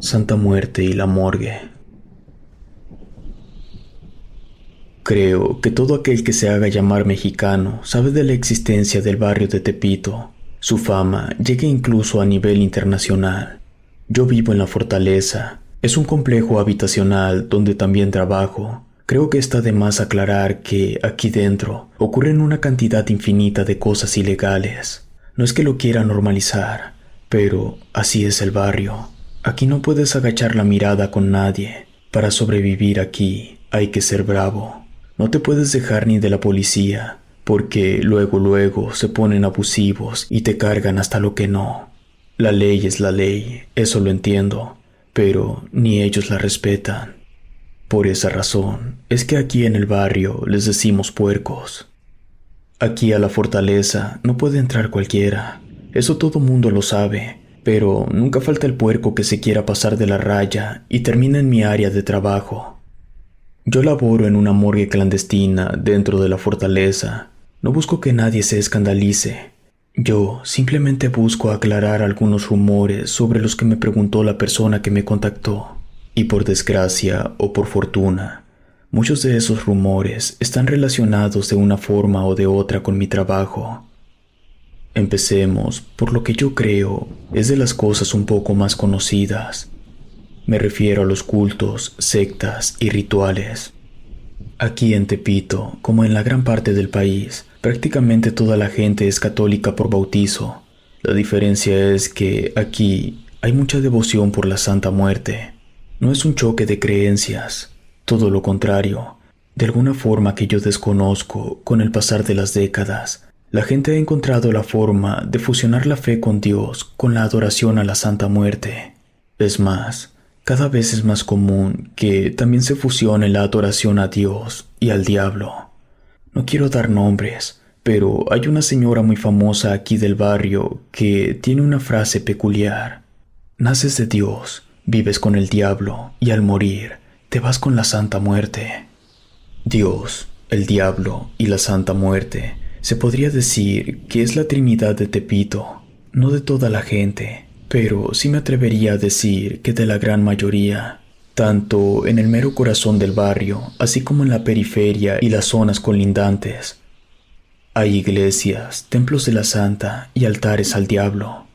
Santa Muerte y la morgue. Creo que todo aquel que se haga llamar mexicano sabe de la existencia del barrio de Tepito. Su fama llega incluso a nivel internacional. Yo vivo en la Fortaleza. Es un complejo habitacional donde también trabajo. Creo que está de más aclarar que aquí dentro ocurren una cantidad infinita de cosas ilegales. No es que lo quiera normalizar, pero así es el barrio. Aquí no puedes agachar la mirada con nadie. Para sobrevivir aquí hay que ser bravo. No te puedes dejar ni de la policía, porque luego se ponen abusivos y te cargan hasta lo que no. La ley es la ley, eso lo entiendo, pero ni ellos la respetan. Por esa razón es que aquí en el barrio les decimos puercos. Aquí a la Fortaleza no puede entrar cualquiera, eso todo mundo lo sabe. Pero nunca falta el puerco que se quiera pasar de la raya y termina en mi área de trabajo. Yo laboro en una morgue clandestina dentro de la Fortaleza. No busco que nadie se escandalice. Yo simplemente busco aclarar algunos rumores sobre los que me preguntó la persona que me contactó. Y por desgracia o por fortuna, muchos de esos rumores están relacionados de una forma o de otra con mi trabajo. Empecemos por lo que yo creo es de las cosas un poco más conocidas. Me refiero a los cultos, sectas y rituales. Aquí en Tepito, como en la gran parte del país, prácticamente toda la gente es católica por bautizo. La diferencia es que aquí hay mucha devoción por la Santa Muerte. No es un choque de creencias, todo lo contrario. De alguna forma que yo desconozco, con el pasar de las décadas, la gente ha encontrado la forma de fusionar la fe con Dios con la adoración a la Santa Muerte. Es más, cada vez es más común que también se fusione la adoración a Dios y al diablo. No quiero dar nombres, pero hay una señora muy famosa aquí del barrio que tiene una frase peculiar. Naces de Dios, vives con el diablo y al morir te vas con la Santa Muerte. Dios, el diablo y la Santa Muerte se podría decir que es la Trinidad de Tepito, no de toda la gente, pero sí me atrevería a decir que de la gran mayoría, tanto en el mero corazón del barrio, así como en la periferia y las zonas colindantes. Hay iglesias, templos de la Santa y altares al diablo.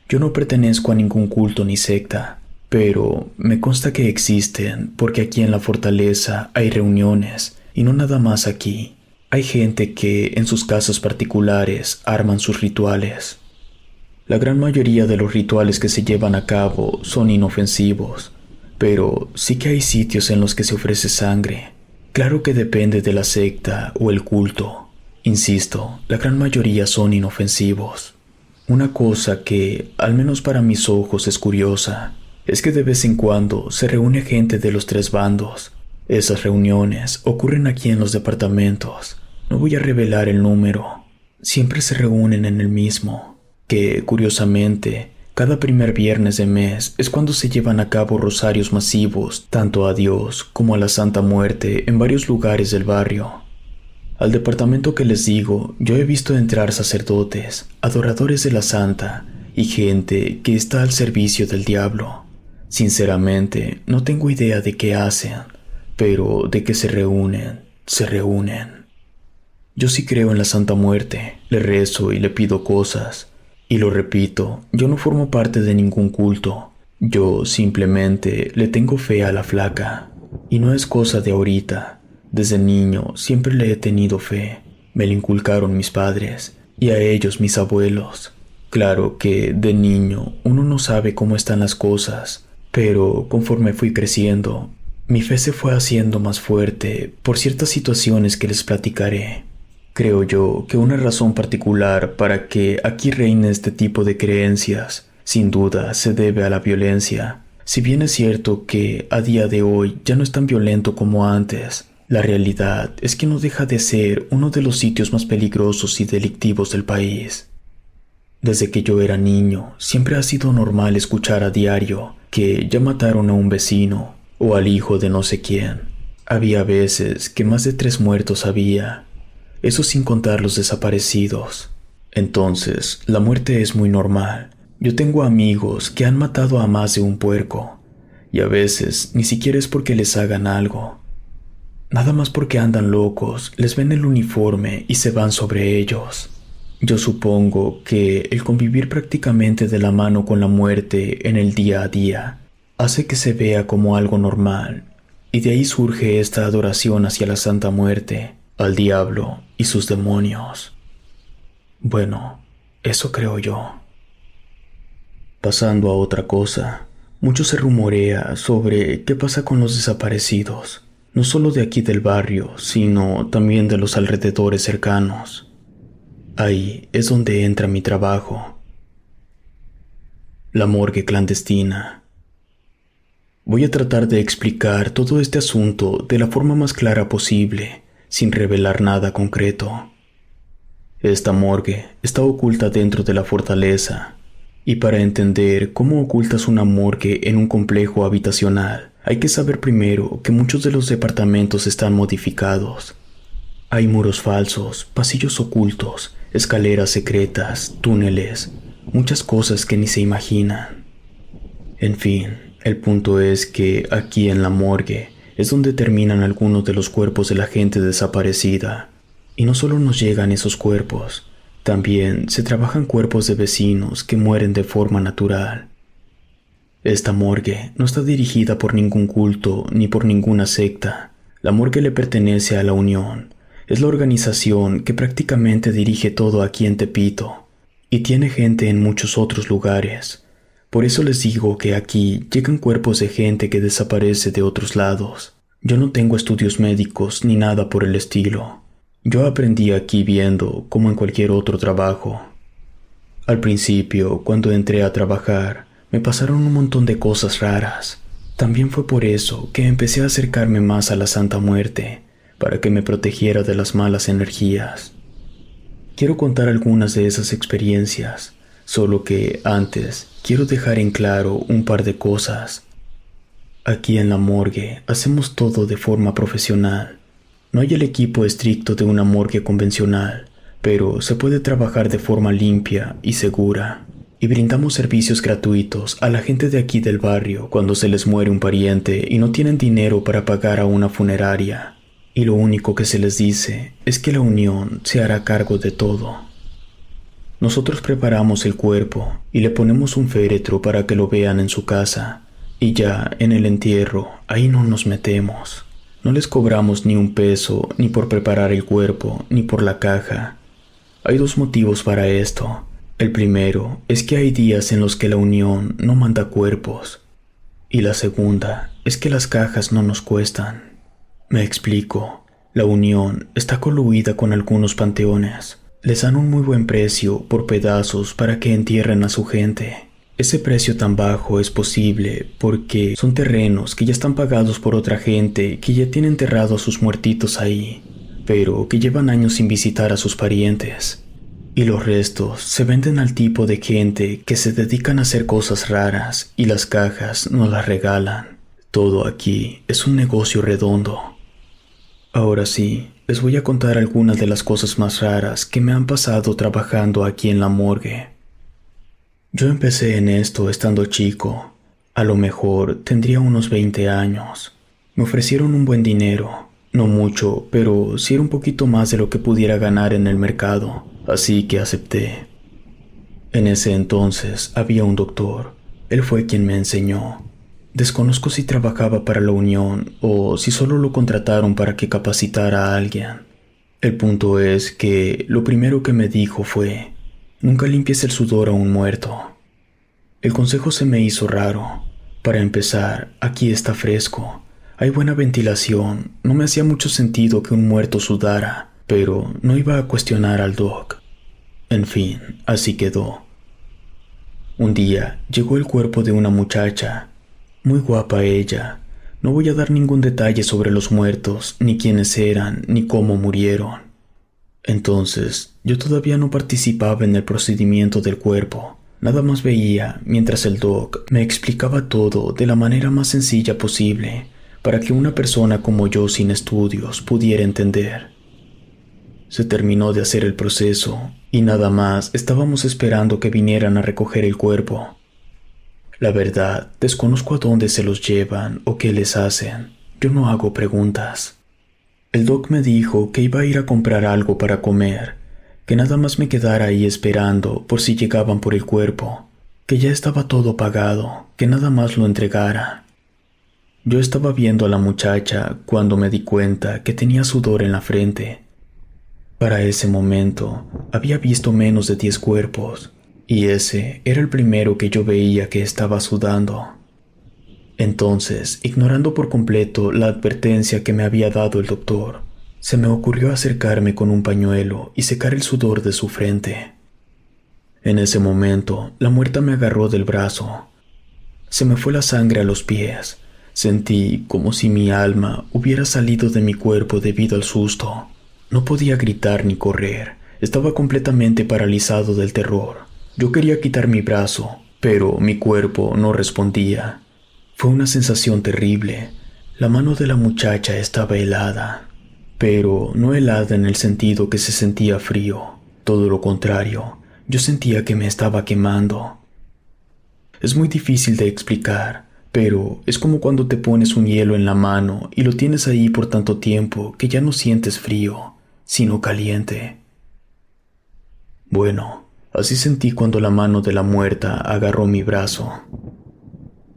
Yo no pertenezco a ningún culto ni secta, pero me consta que existen porque aquí en la Fortaleza hay reuniones, y no nada más aquí. Hay gente que en sus casas particulares arman sus rituales. La gran mayoría de los rituales que se llevan a cabo son inofensivos, pero sí que hay sitios en los que se ofrece sangre. Claro que depende de la secta o el culto. Insisto, la gran mayoría son inofensivos. Una cosa que, al menos para mis ojos, es curiosa, es que de vez en cuando se reúne gente de los tres bandos. Esas reuniones ocurren aquí en los departamentos. No voy a revelar el número. Siempre se reúnen en el mismo, que, curiosamente, cada primer viernes de mes es cuando se llevan a cabo rosarios masivos, tanto a Dios como a la Santa Muerte en varios lugares del barrio. Al departamento que les digo, yo he visto entrar sacerdotes, adoradores de la Santa y gente que está al servicio del diablo. Sinceramente, no tengo idea de qué hacen, pero de que se reúnen, se reúnen. Yo sí creo en la Santa Muerte, le rezo y le pido cosas. Y lo repito, yo no formo parte de ningún culto. Yo simplemente le tengo fe a la flaca. Y no es cosa de ahorita. Desde niño siempre le he tenido fe. Me la inculcaron mis padres y a ellos mis abuelos. Claro que de niño uno no sabe cómo están las cosas, pero conforme fui creciendo, mi fe se fue haciendo más fuerte por ciertas situaciones que les platicaré. Creo yo que una razón particular para que aquí reine este tipo de creencias, sin duda, se debe a la violencia. Si bien es cierto que a día de hoy ya no es tan violento como antes, la realidad es que no deja de ser uno de los sitios más peligrosos y delictivos del país. Desde que yo era niño, siempre ha sido normal escuchar a diario que ya mataron a un vecino o al hijo de no sé quién. Había veces que más de 3 muertos había, eso sin contar los desaparecidos. Entonces, la muerte es muy normal. Yo tengo amigos que han matado a más de un puerco. Y a veces ni siquiera es porque les hagan algo. Nada más porque andan locos, les ven el uniforme y se van sobre ellos. Yo supongo que el convivir prácticamente de la mano con la muerte en el día a día hace que se vea como algo normal, y de ahí surge esta adoración hacia la Santa Muerte, al diablo y sus demonios. Bueno, eso creo yo. Pasando a otra cosa, mucho se rumorea sobre qué pasa con los desaparecidos, no solo de aquí del barrio, sino también de los alrededores cercanos. Ahí es donde entra mi trabajo. La morgue clandestina. Voy a tratar de explicar todo este asunto de la forma más clara posible, sin revelar nada concreto. Esta morgue está oculta dentro de la fortaleza, y para entender cómo ocultas una morgue en un complejo habitacional, hay que saber primero que muchos de los departamentos están modificados. Hay muros falsos, pasillos ocultos, escaleras secretas, túneles, muchas cosas que ni se imaginan. En fin, el punto es que aquí en la morgue es donde terminan algunos de los cuerpos de la gente desaparecida. Y no solo nos llegan esos cuerpos, también se trabajan cuerpos de vecinos que mueren de forma natural. Esta morgue no está dirigida por ningún culto ni por ninguna secta. La morgue le pertenece a la Unión. Es la organización que prácticamente dirige todo aquí en Tepito, y tiene gente en muchos otros lugares. Por eso les digo que aquí llegan cuerpos de gente que desaparece de otros lados. Yo no tengo estudios médicos ni nada por el estilo. Yo aprendí aquí viendo como en cualquier otro trabajo. Al principio, cuando entré a trabajar, me pasaron un montón de cosas raras. También fue por eso que empecé a acercarme más a la Santa Muerte, para que me protegiera de las malas energías. Quiero contar algunas de esas experiencias, solo que antes quiero dejar en claro un par de cosas. Aquí en la morgue hacemos todo de forma profesional. No hay el equipo estricto de una morgue convencional, pero se puede trabajar de forma limpia y segura. Y brindamos servicios gratuitos a la gente de aquí del barrio cuando se les muere un pariente y no tienen dinero para pagar a una funeraria. Y lo único que se les dice es que la Unión se hará cargo de todo. Nosotros preparamos el cuerpo y le ponemos un féretro para que lo vean en su casa. Y ya en el entierro, ahí no nos metemos. No les cobramos ni un peso, ni por preparar el cuerpo, ni por la caja. Hay dos motivos para esto. El primero es que hay días en los que la Unión no manda cuerpos. Y la segunda es que las cajas no nos cuestan. Me explico. La Unión está coluida con algunos panteones. Les dan un muy buen precio por pedazos para que entierren a su gente. Ese precio tan bajo es posible porque son terrenos que ya están pagados por otra gente que ya tiene enterrado a sus muertitos ahí, pero que llevan años sin visitar a sus parientes. Y los restos se venden al tipo de gente que se dedican a hacer cosas raras y las cajas nos las regalan. Todo aquí es un negocio redondo. Ahora sí, les voy a contar algunas de las cosas más raras que me han pasado trabajando aquí en la morgue. Yo empecé en esto estando chico. A lo mejor tendría unos 20 años. Me ofrecieron un buen dinero. No mucho, pero sí era un poquito más de lo que pudiera ganar en el mercado. Así que acepté. En ese entonces había un doctor. Él fue quien me enseñó. Desconozco si trabajaba para la Unión o si solo lo contrataron para que capacitara a alguien. El punto es que lo primero que me dijo fue: nunca limpies el sudor a un muerto. El consejo se me hizo raro. Para empezar, aquí está fresco. Hay buena ventilación. No me hacía mucho sentido que un muerto sudara, pero no iba a cuestionar al doc. En fin, así quedó. Un día llegó el cuerpo de una muchacha. Muy guapa ella. No voy a dar ningún detalle sobre los muertos, ni quiénes eran, ni cómo murieron. Entonces, yo todavía no participaba en el procedimiento del cuerpo. Nada más veía mientras el doc me explicaba todo de la manera más sencilla posible, para que una persona como yo sin estudios pudiera entender. Se terminó de hacer el proceso, y nada más estábamos esperando que vinieran a recoger el cuerpo. La verdad, desconozco a dónde se los llevan o qué les hacen. Yo no hago preguntas. El doc me dijo que iba a ir a comprar algo para comer, que nada más me quedara ahí esperando por si llegaban por el cuerpo, que ya estaba todo pagado, que nada más lo entregara. Yo estaba viendo a la muchacha cuando me di cuenta que tenía sudor en la frente. Para ese momento, había visto menos de 10 cuerpos, y ese era el primero que yo veía que estaba sudando. Entonces, ignorando por completo la advertencia que me había dado el doctor, se me ocurrió acercarme con un pañuelo y secar el sudor de su frente. En ese momento, la muerta me agarró del brazo. Se me fue la sangre a los pies. Sentí como si mi alma hubiera salido de mi cuerpo debido al susto. No podía gritar ni correr. Estaba completamente paralizado del terror. Yo quería quitar mi brazo, pero mi cuerpo no respondía. Fue una sensación terrible. La mano de la muchacha estaba helada, pero no helada en el sentido que se sentía frío. Todo lo contrario, yo sentía que me estaba quemando. Es muy difícil de explicar, pero es como cuando te pones un hielo en la mano y lo tienes ahí por tanto tiempo que ya no sientes frío, sino caliente. Bueno, así sentí cuando la mano de la muerta agarró mi brazo.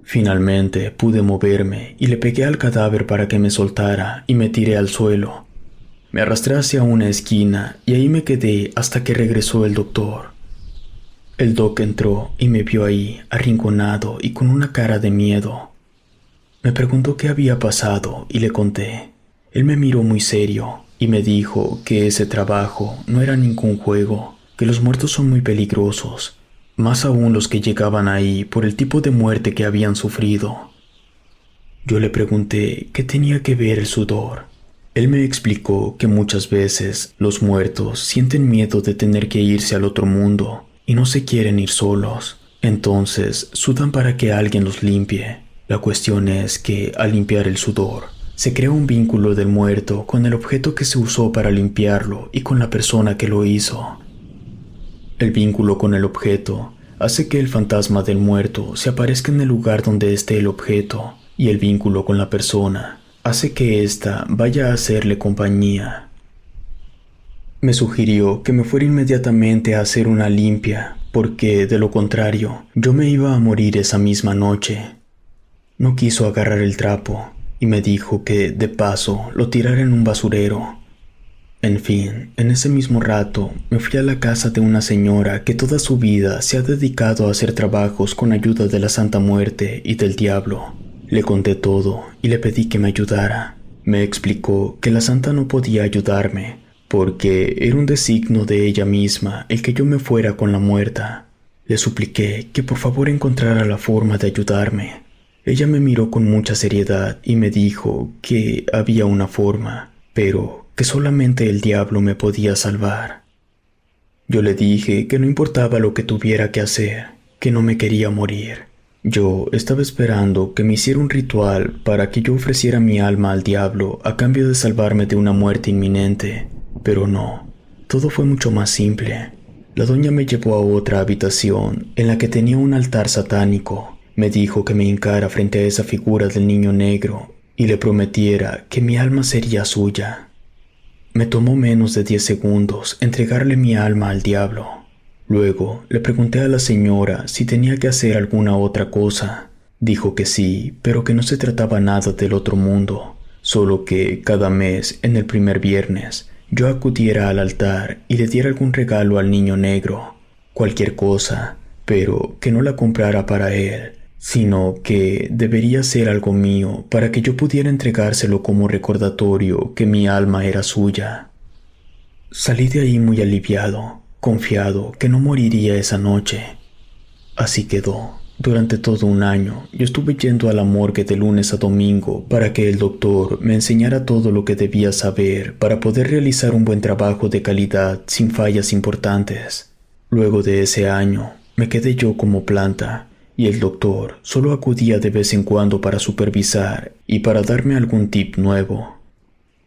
Finalmente pude moverme y le pegué al cadáver para que me soltara y me tiré al suelo. Me arrastré hacia una esquina y ahí me quedé hasta que regresó el doctor. El doc entró y me vio ahí, arrinconado y con una cara de miedo. Me preguntó qué había pasado y le conté. Él me miró muy serio y me dijo que ese trabajo no era ningún juego, que los muertos son muy peligrosos, más aún los que llegaban ahí por el tipo de muerte que habían sufrido. Yo le pregunté qué tenía que ver el sudor. Él me explicó que muchas veces los muertos sienten miedo de tener que irse al otro mundo y no se quieren ir solos, entonces sudan para que alguien los limpie. La cuestión es que al limpiar el sudor, se crea un vínculo del muerto con el objeto que se usó para limpiarlo y con la persona que lo hizo. El vínculo con el objeto hace que el fantasma del muerto se aparezca en el lugar donde esté el objeto, y el vínculo con la persona hace que ésta vaya a hacerle compañía. Me sugirió que me fuera inmediatamente a hacer una limpia, porque de lo contrario yo me iba a morir esa misma noche. No quiso agarrar el trapo y me dijo que, de paso, lo tirara en un basurero. En fin, en ese mismo rato me fui a la casa de una señora que toda su vida se ha dedicado a hacer trabajos con ayuda de la Santa Muerte y del Diablo. Le conté todo y le pedí que me ayudara. Me explicó que la Santa no podía ayudarme, porque era un designio de ella misma el que yo me fuera con la muerta. Le supliqué que por favor encontrara la forma de ayudarme. Ella me miró con mucha seriedad y me dijo que había una forma, pero que solamente el diablo me podía salvar. Yo le dije que no importaba lo que tuviera que hacer, que no me quería morir. Yo estaba esperando que me hiciera un ritual para que yo ofreciera mi alma al diablo a cambio de salvarme de una muerte inminente, pero no, todo fue mucho más simple. La doña me llevó a otra habitación en la que tenía un altar satánico. Me dijo que me hincara frente a esa figura del niño negro y le prometiera que mi alma sería suya. Me tomó menos de 10 segundos entregarle mi alma al diablo. Luego le pregunté a la señora si tenía que hacer alguna otra cosa. Dijo que sí, pero que no se trataba nada del otro mundo, solo que cada mes, en el primer viernes, yo acudiera al altar y le diera algún regalo al niño negro, cualquier cosa, pero que no la comprara para él, sino que debería ser algo mío para que yo pudiera entregárselo como recordatorio que mi alma era suya. Salí de ahí muy aliviado, confiado que no moriría esa noche. Así quedó. Durante todo un año, yo estuve yendo a la morgue de lunes a domingo para que el doctor me enseñara todo lo que debía saber para poder realizar un buen trabajo de calidad sin fallas importantes. Luego de ese año, me quedé yo como planta, y el doctor solo acudía de vez en cuando para supervisar y para darme algún tip nuevo.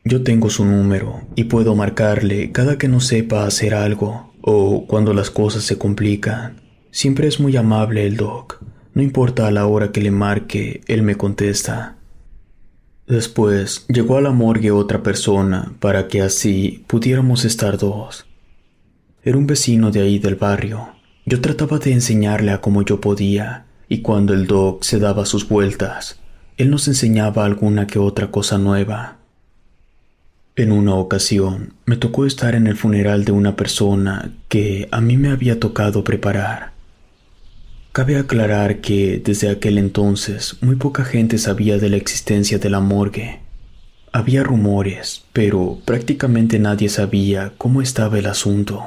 Yo tengo su número y puedo marcarle cada que no sepa hacer algo o cuando las cosas se complican. Siempre es muy amable el doc. No importa a la hora que le marque, él me contesta. Después llegó a la morgue otra persona para que así pudiéramos estar dos. Era un vecino de ahí del barrio. Yo trataba de enseñarle a como yo podía, y cuando el doc se daba sus vueltas, él nos enseñaba alguna que otra cosa nueva. En una ocasión, me tocó estar en el funeral de una persona que a mí me había tocado preparar. Cabe aclarar que desde aquel entonces muy poca gente sabía de la existencia de la morgue. Había rumores, pero prácticamente nadie sabía cómo estaba el asunto.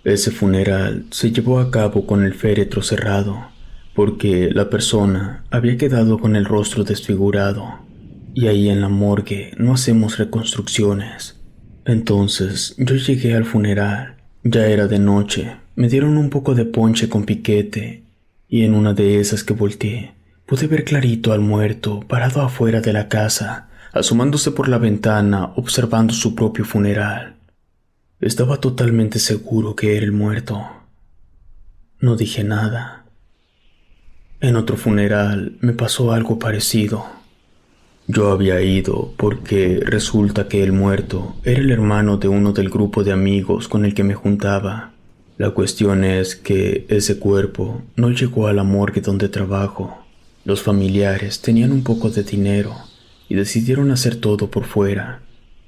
Ese funeral se llevó a cabo con el féretro cerrado, porque la persona había quedado con el rostro desfigurado, y ahí en la morgue no hacemos reconstrucciones. Entonces yo llegué al funeral, ya era de noche, me dieron un poco de ponche con piquete, y en una de esas que volteé, pude ver clarito al muerto parado afuera de la casa, asomándose por la ventana observando su propio funeral. Estaba totalmente seguro que era el muerto. No dije nada. En otro funeral me pasó algo parecido. Yo había ido porque resulta que el muerto era el hermano de uno del grupo de amigos con el que me juntaba. La cuestión es que ese cuerpo no llegó a la morgue donde trabajo. Los familiares tenían un poco de dinero y decidieron hacer todo por fuera.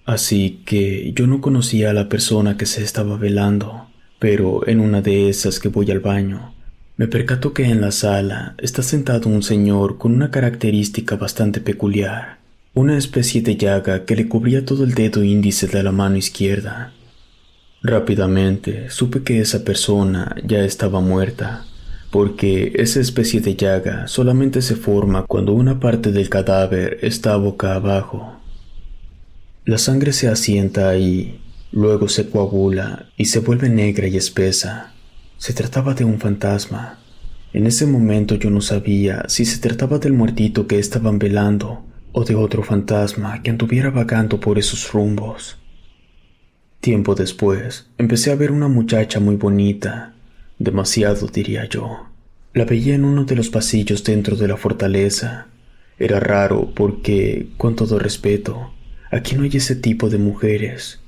Así que yo no conocía a la persona que se estaba velando, pero en una de esas que voy al baño, me percato que en la sala está sentado un señor con una característica bastante peculiar, una especie de llaga que le cubría todo el dedo índice de la mano izquierda. Rápidamente supe que esa persona ya estaba muerta, porque esa especie de llaga solamente se forma cuando una parte del cadáver está boca abajo. La sangre se asienta ahí, luego se coagula y se vuelve negra y espesa. Se trataba de un fantasma. En ese momento yo no sabía si se trataba del muertito que estaban velando o de otro fantasma que anduviera vagando por esos rumbos. Tiempo después, empecé a ver una muchacha muy bonita, demasiado diría yo. La veía en uno de los pasillos dentro de la fortaleza. Era raro porque, con todo respeto, aquí no hay ese tipo de mujeres.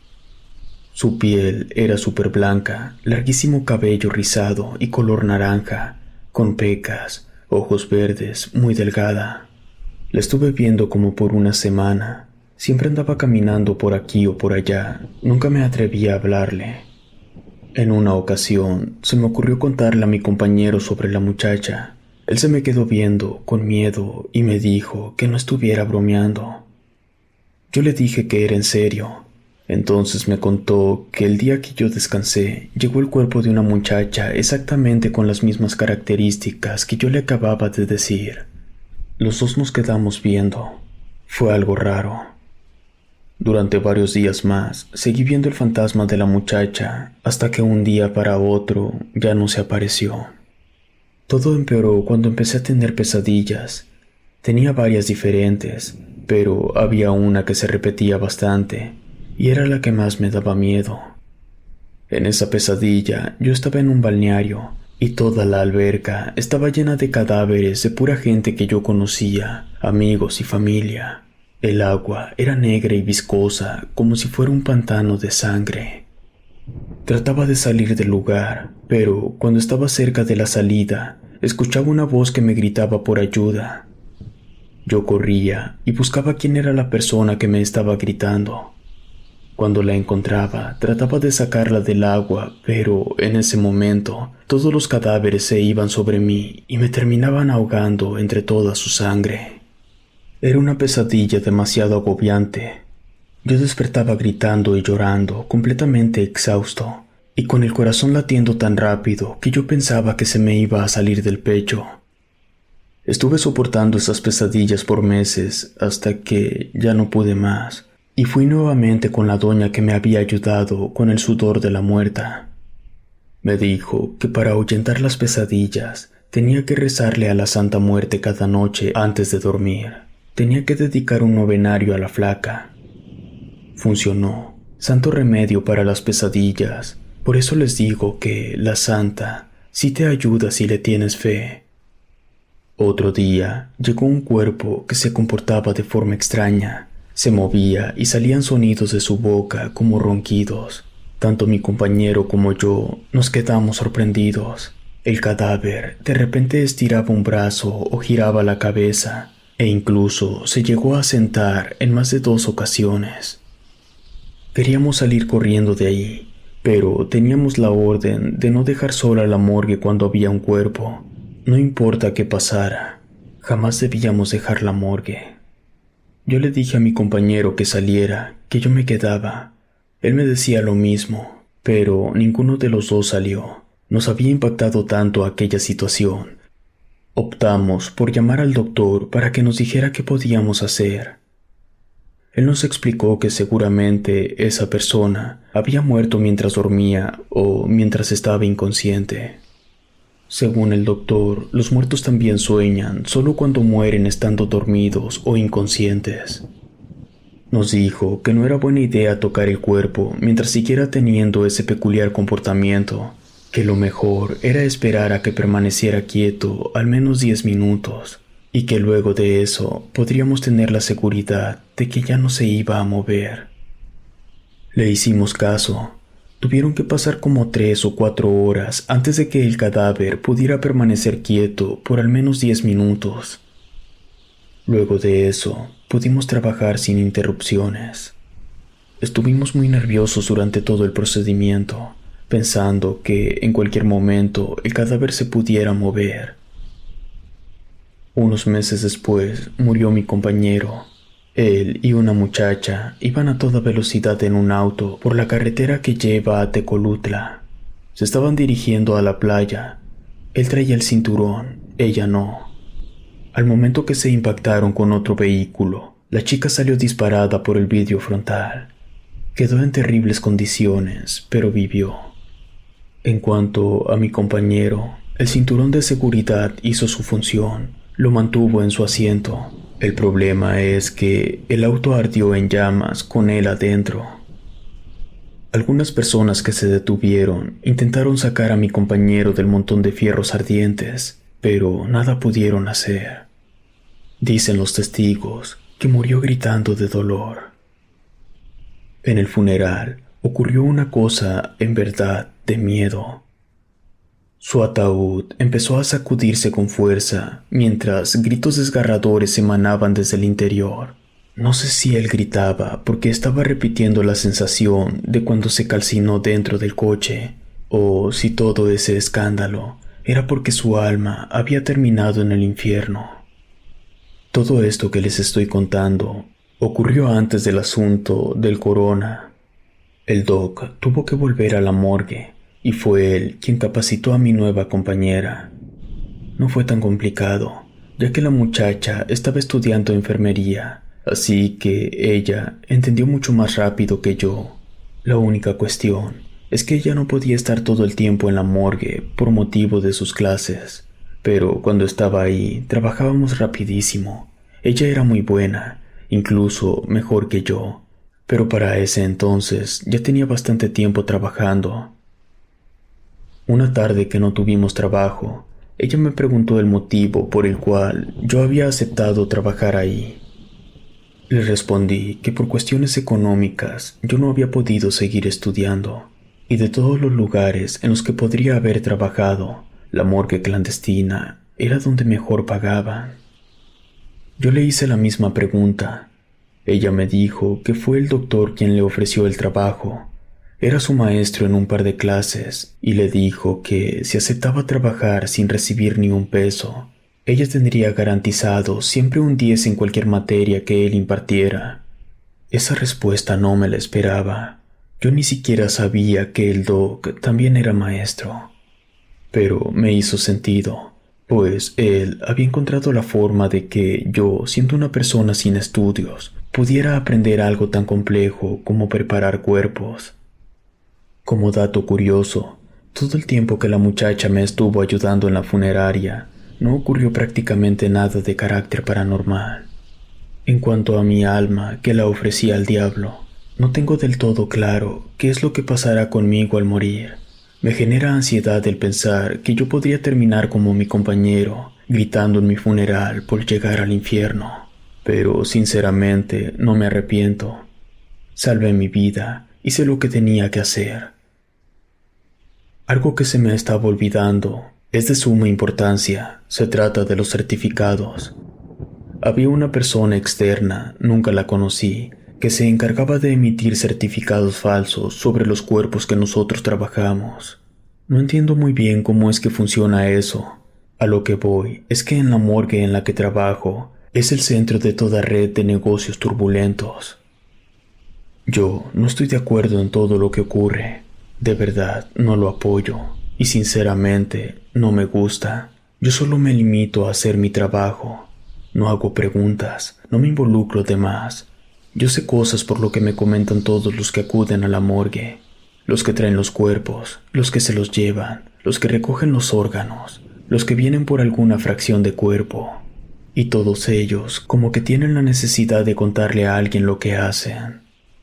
Su piel era súper blanca, larguísimo cabello rizado y color naranja, con pecas, ojos verdes, muy delgada. La estuve viendo como por una semana. Siempre andaba caminando por aquí o por allá, nunca me atreví a hablarle. En una ocasión, se me ocurrió contarle a mi compañero sobre la muchacha. Él se me quedó viendo, con miedo, y me dijo que no estuviera bromeando. Yo le dije que era en serio. Entonces me contó que el día que yo descansé, llegó el cuerpo de una muchacha exactamente con las mismas características que yo le acababa de decir. Los dos nos quedamos viendo. Fue algo raro. Durante varios días más, seguí viendo el fantasma de la muchacha, hasta que un día para otro ya no se apareció. Todo empeoró cuando empecé a tener pesadillas. Tenía varias diferentes, pero había una que se repetía bastante, y era la que más me daba miedo. En esa pesadilla yo estaba en un balneario, y toda la alberca estaba llena de cadáveres de pura gente que yo conocía, amigos y familia. El agua era negra y viscosa, como si fuera un pantano de sangre. Trataba de salir del lugar, pero cuando estaba cerca de la salida, escuchaba una voz que me gritaba por ayuda. Yo corría y buscaba quién era la persona que me estaba gritando. Cuando la encontraba, trataba de sacarla del agua, pero en ese momento, todos los cadáveres se iban sobre mí y me terminaban ahogando entre toda su sangre. Era una pesadilla demasiado agobiante. Yo despertaba gritando y llorando, completamente exhausto, y con el corazón latiendo tan rápido que yo pensaba que se me iba a salir del pecho. Estuve soportando esas pesadillas por meses hasta que ya no pude más, y fui nuevamente con la doña que me había ayudado con el sudor de la muerta. Me dijo que para ahuyentar las pesadillas tenía que rezarle a la Santa Muerte cada noche antes de dormir. Tenía que dedicar un novenario a la flaca. Funcionó. Santo remedio para las pesadillas. Por eso les digo que la santa sí te ayuda si le tienes fe. Otro día llegó un cuerpo que se comportaba de forma extraña. Se movía y salían sonidos de su boca como ronquidos. Tanto mi compañero como yo nos quedamos sorprendidos. El cadáver de repente estiraba un brazo o giraba la cabeza, e incluso se llegó a sentar en más de 2 ocasiones. Queríamos salir corriendo de ahí, pero teníamos la orden de no dejar sola la morgue cuando había un cuerpo. No importa qué pasara, jamás debíamos dejar la morgue. Yo le dije a mi compañero que saliera, que yo me quedaba. Él me decía lo mismo, pero ninguno de los dos salió. Nos había impactado tanto aquella situación. Optamos por llamar al doctor para que nos dijera qué podíamos hacer. Él nos explicó que seguramente esa persona había muerto mientras dormía o mientras estaba inconsciente. Según el doctor, los muertos también sueñan solo cuando mueren estando dormidos o inconscientes. Nos dijo que no era buena idea tocar el cuerpo mientras siguiera teniendo ese peculiar comportamiento, que lo mejor era esperar a que permaneciera quieto al menos 10 minutos, y que luego de eso podríamos tener la seguridad de que ya no se iba a mover. Le hicimos caso. Tuvieron que pasar como 3 o 4 horas antes de que el cadáver pudiera permanecer quieto por al menos 10 minutos. Luego de eso, pudimos trabajar sin interrupciones. Estuvimos muy nerviosos durante todo el procedimiento, pensando que en cualquier momento el cadáver se pudiera mover. Unos meses después murió mi compañero. Él y una muchacha iban a toda velocidad en un auto por la carretera que lleva a Tecolutla. Se estaban dirigiendo a la playa. Él traía el cinturón, ella no. Al momento que se impactaron con otro vehículo, la chica salió disparada por el vidrio frontal. Quedó en terribles condiciones, pero vivió. En cuanto a mi compañero, el cinturón de seguridad hizo su función, lo mantuvo en su asiento. El problema es que el auto ardió en llamas con él adentro. Algunas personas que se detuvieron intentaron sacar a mi compañero del montón de fierros ardientes, pero nada pudieron hacer. Dicen los testigos que murió gritando de dolor. En el funeral ocurrió una cosa en verdad de miedo. Su ataúd empezó a sacudirse con fuerza, mientras gritos desgarradores emanaban desde el interior. No sé si él gritaba porque estaba repitiendo la sensación de cuando se calcinó dentro del coche, o si todo ese escándalo era porque su alma había terminado en el infierno. Todo esto que les estoy contando ocurrió antes del asunto del corona. El doc tuvo que volver a la morgue, y fue él quien capacitó a mi nueva compañera. No fue tan complicado, ya que la muchacha estaba estudiando enfermería, así que ella entendió mucho más rápido que yo. La única cuestión es que ella no podía estar todo el tiempo en la morgue por motivo de sus clases, pero cuando estaba ahí trabajábamos rapidísimo. Ella era muy buena, incluso mejor que yo, pero para ese entonces ya tenía bastante tiempo trabajando. Una tarde que no tuvimos trabajo, ella me preguntó el motivo por el cual yo había aceptado trabajar ahí. Le respondí que por cuestiones económicas yo no había podido seguir estudiando, y de todos los lugares en los que podría haber trabajado, la morgue clandestina era donde mejor pagaban. Yo le hice la misma pregunta. Ella me dijo que fue el doctor quien le ofreció el trabajo. Era su maestro en un par de clases y le dijo que si aceptaba trabajar sin recibir ni un peso, ella tendría garantizado siempre un 10 en cualquier materia que él impartiera. Esa respuesta no me la esperaba. Yo ni siquiera sabía que el doc también era maestro. Pero me hizo sentido, pues él había encontrado la forma de que yo, siendo una persona sin estudios, pudiera aprender algo tan complejo como preparar cuerpos. Como dato curioso, todo el tiempo que la muchacha me estuvo ayudando en la funeraria, no ocurrió prácticamente nada de carácter paranormal. En cuanto a mi alma que la ofrecí al diablo, no tengo del todo claro qué es lo que pasará conmigo al morir. Me genera ansiedad el pensar que yo podría terminar como mi compañero, gritando en mi funeral por llegar al infierno. Pero sinceramente no me arrepiento. Salvé mi vida, hice lo que tenía que hacer. Algo que se me estaba olvidando es de suma importancia. Se trata de los certificados. Había una persona externa, nunca la conocí, que se encargaba de emitir certificados falsos sobre los cuerpos que nosotros trabajamos. No entiendo muy bien cómo es que funciona eso. A lo que voy es que en la morgue en la que trabajo es el centro de toda red de negocios turbulentos. Yo no estoy de acuerdo en todo lo que ocurre. De verdad, no lo apoyo. Y sinceramente, no me gusta. Yo solo me limito a hacer mi trabajo. No hago preguntas, no me involucro de más. Yo sé cosas por lo que me comentan todos los que acuden a la morgue. Los que traen los cuerpos, los que se los llevan, los que recogen los órganos, los que vienen por alguna fracción de cuerpo. Y todos ellos como que tienen la necesidad de contarle a alguien lo que hacen.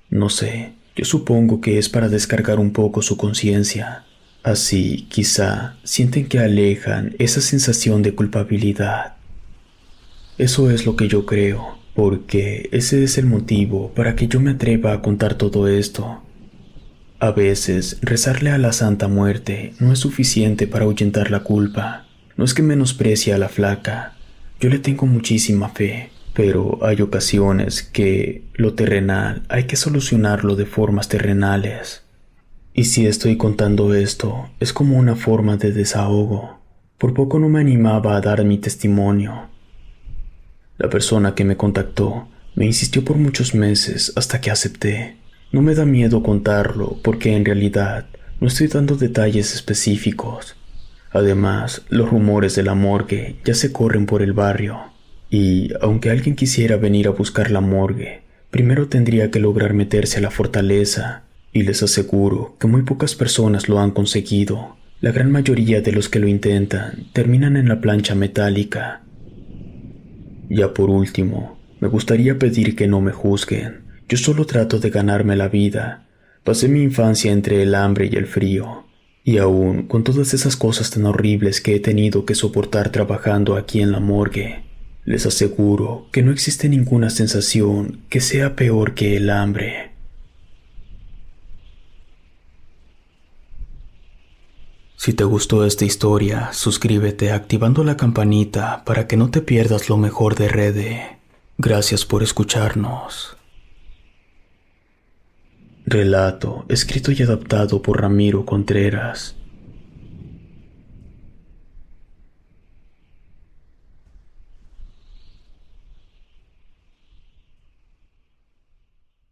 No sé, yo supongo que es para descargar un poco su conciencia. Así, quizá, sienten que alejan esa sensación de culpabilidad. Eso es lo que yo creo, porque ese es el motivo para que yo me atreva a contar todo esto. A veces, rezarle a la Santa Muerte no es suficiente para ahuyentar la culpa. No es que menosprecie a la flaca. Yo le tengo muchísima fe, pero hay ocasiones que lo terrenal hay que solucionarlo de formas terrenales. Y si estoy contando esto, es como una forma de desahogo. Por poco no me animaba a dar mi testimonio. La persona que me contactó me insistió por muchos meses hasta que acepté. No me da miedo contarlo porque en realidad no estoy dando detalles específicos. Además, los rumores de la morgue ya se corren por el barrio. Y aunque alguien quisiera venir a buscar la morgue, primero tendría que lograr meterse a la fortaleza. Y les aseguro que muy pocas personas lo han conseguido. La gran mayoría de los que lo intentan terminan en la plancha metálica. Ya por último, me gustaría pedir que no me juzguen. Yo solo trato de ganarme la vida. Pasé mi infancia entre el hambre y el frío. Y aún con todas esas cosas tan horribles que he tenido que soportar trabajando aquí en la morgue, les aseguro que no existe ninguna sensación que sea peor que el hambre. Si te gustó esta historia, suscríbete activando la campanita para que no te pierdas lo mejor de Rede. Gracias por escucharnos. Relato escrito y adaptado por Ramiro Contreras.